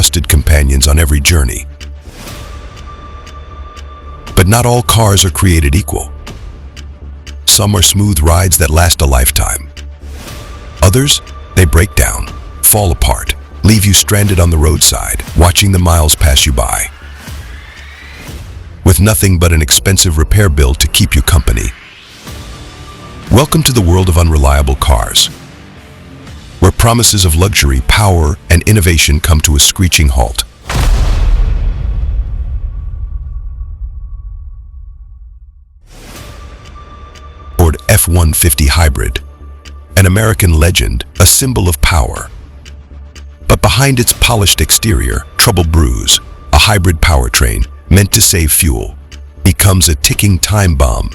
trusted companions on every journey. But not all cars are created equal. Some are smooth rides that last a lifetime. Others, they break down, fall apart, leave you stranded on the roadside, watching the miles pass you by, with nothing but an expensive repair bill to keep you company. Welcome to the world of unreliable cars, where promises of luxury, power, and innovation come to a screeching halt. Ford F-150 Hybrid, an American legend, a symbol of power. But behind its polished exterior, trouble brews. A hybrid powertrain, meant to save fuel, becomes a ticking time bomb.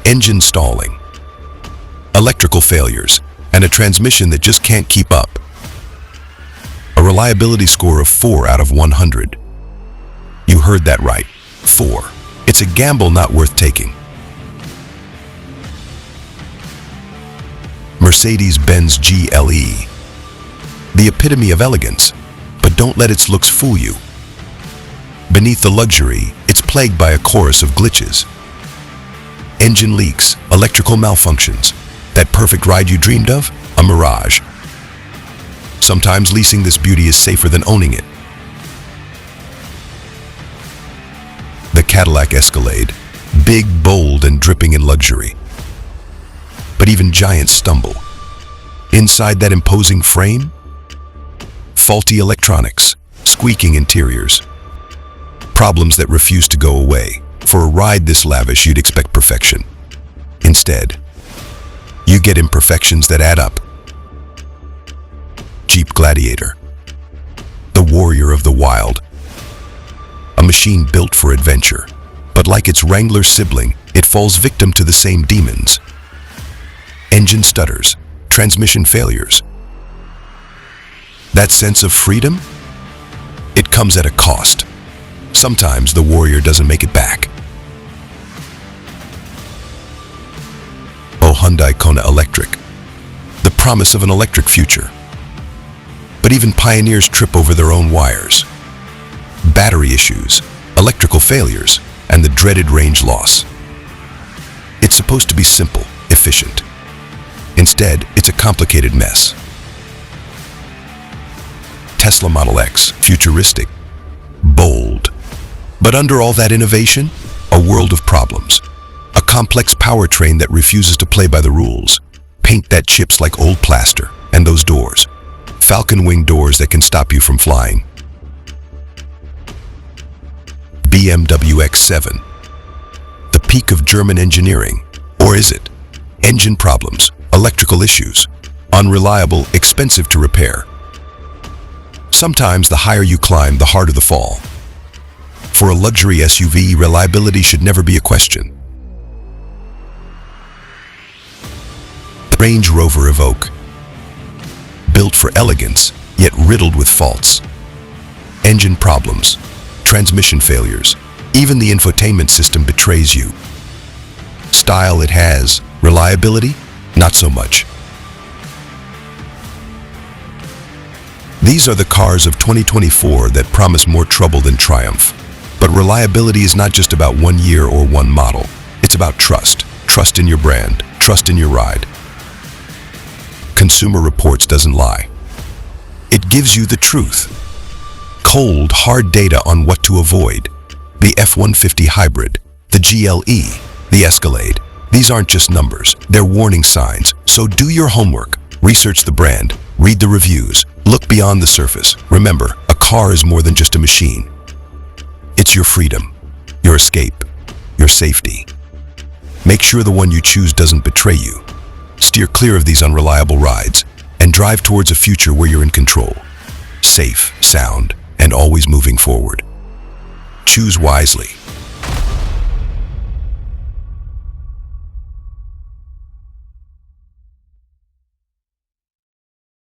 Engine stalling, electrical failures, and a transmission that just can't keep up. A reliability score of 4 out of 100. You heard that right, 4. It's a gamble not worth taking. Mercedes-Benz GLE, the epitome of elegance, but don't let its looks fool you. Beneath the luxury, it's plagued by a chorus of glitches. Engine leaks, electrical malfunctions. That perfect ride you dreamed of? A mirage. Sometimes leasing this beauty is safer than owning it. The Cadillac Escalade, big, bold, and dripping in luxury. But even giants stumble. Inside that imposing frame, faulty electronics, squeaking interiors, problems that refuse to go away. For a ride this lavish, you'd expect perfection. Instead, you get imperfections that add up. Jeep Gladiator, the warrior of the wild, a machine built for adventure, but like its Wrangler sibling, it falls victim to the same demons. Engine stutters, transmission failures. That sense of freedom? It comes at a cost. Sometimes the warrior doesn't make it back. Hyundai Kona Electric, the promise of an electric future. But even pioneers trip over their own wires. Battery issues, electrical failures, and the dreaded range loss. It's supposed to be simple, efficient. Instead, it's a complicated mess. Tesla Model X, futuristic, bold. But under all that innovation, a world of problems. A complex powertrain that refuses to play by the rules. Paint that chips like old plaster. And those doors. Falcon wing doors that can stop you from flying. BMW X7. The peak of German engineering. Or is it? Engine problems, electrical issues, unreliable, expensive to repair. Sometimes the higher you climb, the harder the fall. For a luxury SUV, reliability should never be a question. Range Rover Evoque, built for elegance, yet riddled with faults. Engine problems, transmission failures, even the infotainment system betrays you. Style it has, reliability, not so much. These are the cars of 2024 that promise more trouble than triumph. But reliability is not just about 1 year or one model. It's about trust. Trust in your brand, trust in your ride. Consumer Reports doesn't lie. It gives you the truth. Cold, hard data on what to avoid. The F-150 Hybrid, the GLE, the Escalade. These aren't just numbers, they're warning signs. So do your homework. Research the brand, read the reviews, look beyond the surface. Remember, a car is more than just a machine. It's your freedom, your escape, your safety. Make sure the one you choose doesn't betray you. Steer clear of these unreliable rides and drive towards a future where you're in control. Safe, sound, and always moving forward. Choose wisely.